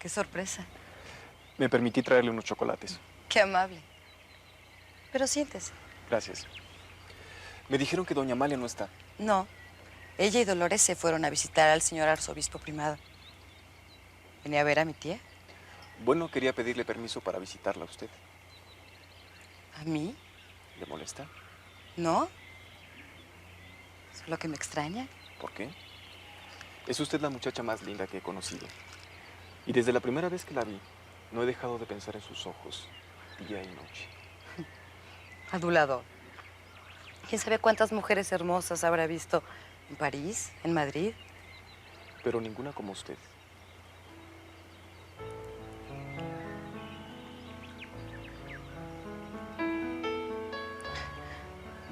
Qué sorpresa. Me permití traerle unos chocolates. Qué amable. Pero siéntese. Gracias. Me dijeron que doña Amalia no está. No. Ella y Dolores se fueron a visitar al señor arzobispo primado. ¿Venía a ver a mi tía? Bueno, quería pedirle permiso para visitarla a usted. ¿A mí? ¿Le molesta? No. Solo que me extraña. ¿Por qué? Es usted la muchacha más linda que he conocido. Y desde la primera vez que la vi, no he dejado de pensar en sus ojos, día y noche. Adulador. ¿Quién sabe cuántas mujeres hermosas habrá visto en París, en Madrid? Pero ninguna como usted.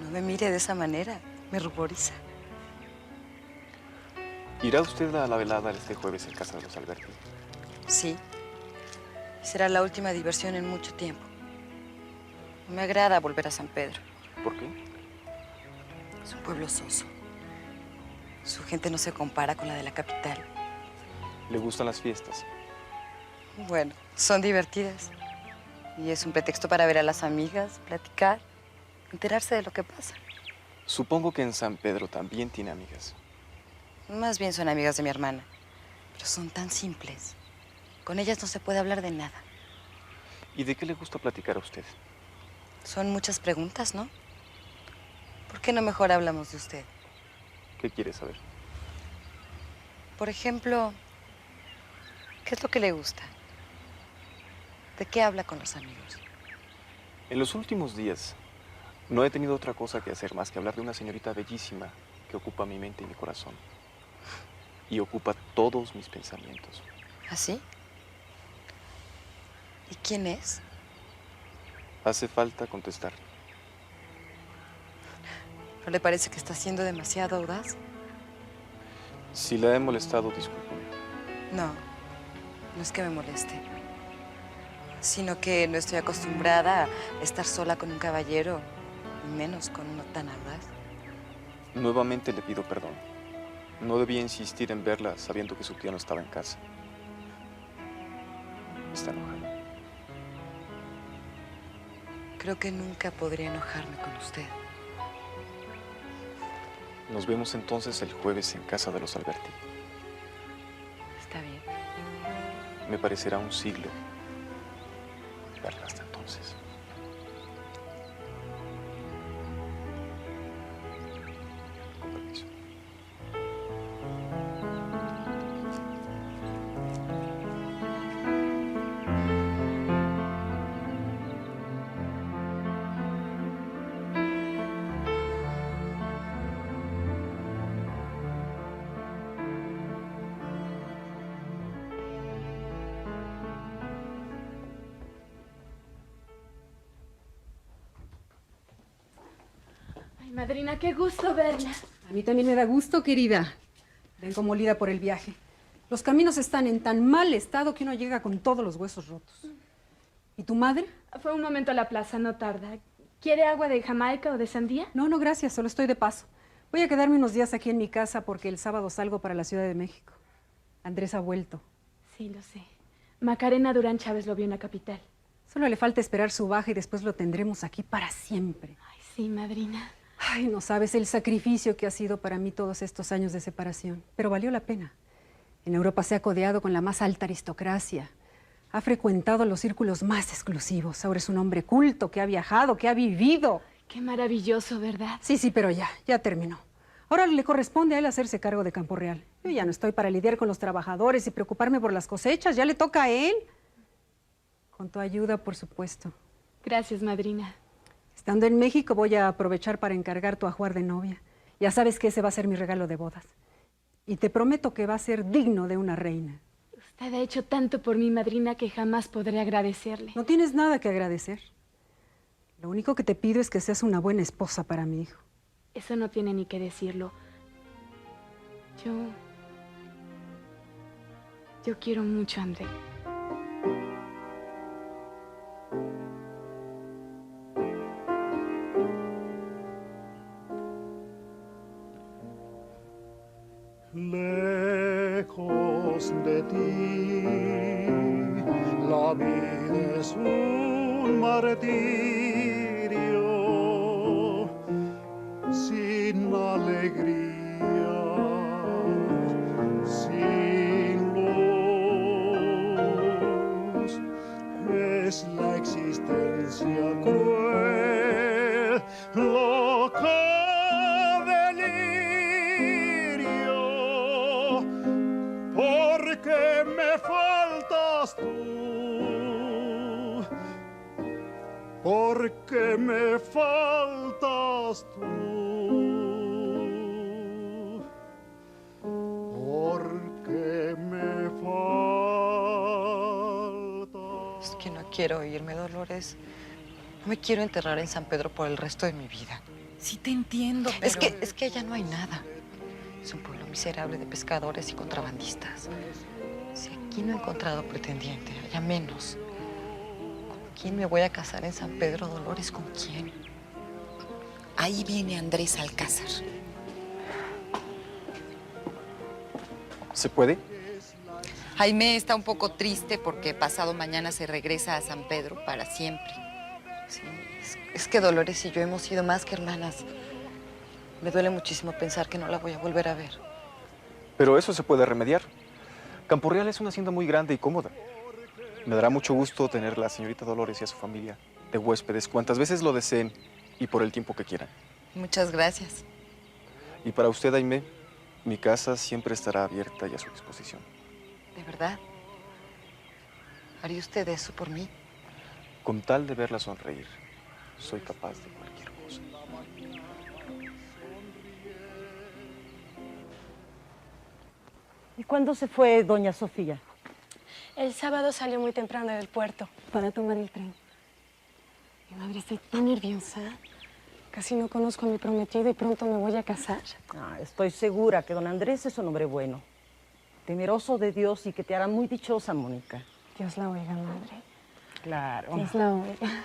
No me mire de esa manera. Me ruboriza. ¿Irá usted a la velada este jueves en casa de los Alberti? Sí. Será la última diversión en mucho tiempo. No me agrada volver a San Pedro. ¿Por qué? Es un pueblo soso. Su gente no se compara con la de la capital. ¿Le gustan las fiestas? Bueno, son divertidas. Y es un pretexto para ver a las amigas, platicar, enterarse de lo que pasa. Supongo que en San Pedro también tiene amigas. Más bien son amigas de mi hermana. Pero son tan simples. Con ellas no se puede hablar de nada. ¿Y de qué le gusta platicar a usted? Son muchas preguntas, ¿no? ¿Por qué no mejor hablamos de usted? ¿Qué quiere saber? Por ejemplo, ¿qué es lo que le gusta? ¿De qué habla con los amigos? En los últimos días, no he tenido otra cosa que hacer más que hablar de una señorita bellísima que ocupa mi mente y mi corazón. Y ocupa todos mis pensamientos. ¿Así? ¿Y quién es? Hace falta contestar. ¿No le parece que está siendo demasiado audaz? Si la he molestado, discúlpeme. No, no es que me moleste, sino que no estoy acostumbrada a estar sola con un caballero, y menos con uno tan audaz. Nuevamente le pido perdón. No debía insistir en verla sabiendo que su tía no estaba en casa. Está enojada. Creo que nunca podría enojarme con usted. Nos vemos entonces el jueves en casa de los Alberti. Está bien. Me parecerá un siglo verla hasta entonces. Con permiso. Ay, madrina, qué gusto verla. A mí también me da gusto, querida. Vengo molida por el viaje. Los caminos están en tan mal estado que uno llega con todos los huesos rotos. ¿Y tu madre? Fue un momento a la plaza, no tarda. ¿Quiere agua de Jamaica o de sandía? No, no, gracias, solo estoy de paso. Voy a quedarme unos días aquí en mi casa porque el sábado salgo para la Ciudad de México. Andrés ha vuelto. Sí, lo sé. Macarena Durán Chávez lo vio en la capital. Solo le falta esperar su baja y después lo tendremos aquí para siempre. Ay, sí, madrina. Ay, no sabes el sacrificio que ha sido para mí todos estos años de separación, pero valió la pena. En Europa se ha codeado con la más alta aristocracia. Ha frecuentado los círculos más exclusivos. Ahora es un hombre culto que ha viajado, que ha vivido. Qué maravilloso, ¿verdad? Sí, pero ya terminó. Ahora le corresponde a él hacerse cargo de Campo Real. Yo ya no estoy para lidiar con los trabajadores y preocuparme por las cosechas. Ya le toca a él. Con tu ayuda, por supuesto. Gracias, madrina. Estando en México voy a aprovechar para encargar tu ajuar de novia. Ya sabes que ese va a ser mi regalo de bodas. Y te prometo que va a ser digno de una reina. Usted ha hecho tanto por mí, madrina, que jamás podré agradecerle. No tienes nada que agradecer. Lo único que te pido es que seas una buena esposa para mi hijo. Eso no tiene ni que decirlo. Yo quiero mucho a André. Lejos de ti la vida es un martirio sin alegría, sin luz. Es la existencia cruel, loca delirio, porque me faltas tú, porque me faltas tú, porque me faltas. Es que no quiero irme, Dolores. No me quiero enterrar en San Pedro por el resto de mi vida. Sí te entiendo, pero... Es que allá no hay nada. Es un pueblo miserable de pescadores y contrabandistas. Si aquí no he encontrado pretendiente, allá menos. ¿Con quién me voy a casar en San Pedro, Dolores? ¿Con quién? Ahí viene Andrés Alcázar. ¿Se puede? Jaime está un poco triste porque pasado mañana se regresa a San Pedro para siempre. Sí, es que Dolores y yo hemos sido más que hermanas. Me duele muchísimo pensar que no la voy a volver a ver. Pero eso se puede remediar. Campo Real es una hacienda muy grande y cómoda. Me dará mucho gusto tener a la señorita Dolores y a su familia de huéspedes cuantas veces lo deseen y por el tiempo que quieran. Muchas gracias. Y para usted, Aimé, mi casa siempre estará abierta y a su disposición. ¿De verdad? ¿Haría usted eso por mí? Con tal de verla sonreír, soy capaz de cualquier cosa. ¿Y cuándo se fue doña Sofía? El sábado salió muy temprano del puerto para tomar el tren. Mi madre, estoy tan nerviosa. Casi no conozco a mi prometido y pronto me voy a casar. Estoy segura que don Andrés es un hombre bueno, temeroso de Dios y que te hará muy dichosa, Mónica. Dios la oiga, madre. Claro. Dios la oiga.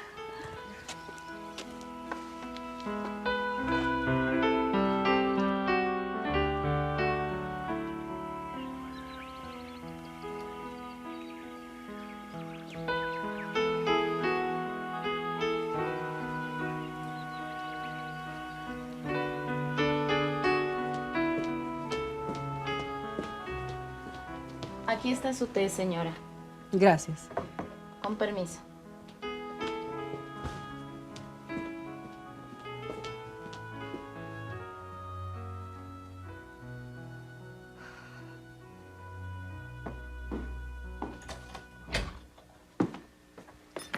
Aquí está su té, señora. Gracias. Con permiso.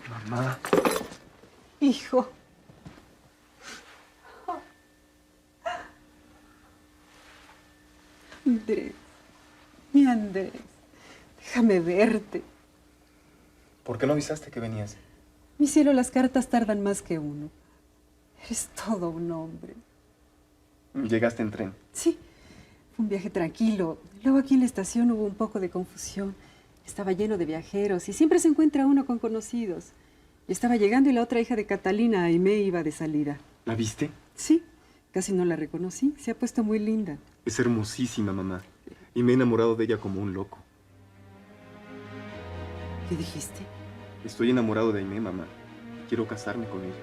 Mamá. Hijo. Andrés, mi Andrés, déjame verte. ¿Por qué no avisaste que venías? Mi cielo, las cartas tardan más que uno. Eres todo un hombre. ¿Llegaste en tren? Sí, fue un viaje tranquilo. Luego aquí en la estación hubo un poco de confusión. Estaba lleno de viajeros y siempre se encuentra uno con conocidos. Yo estaba llegando y la otra hija de Catalina, Aimé, iba de salida. ¿La viste? Sí, casi no la reconocí. Se ha puesto muy linda. Es hermosísima, mamá. Y me he enamorado de ella como un loco. ¿Qué dijiste? Estoy enamorado de Aimé, mamá. Quiero casarme con ella.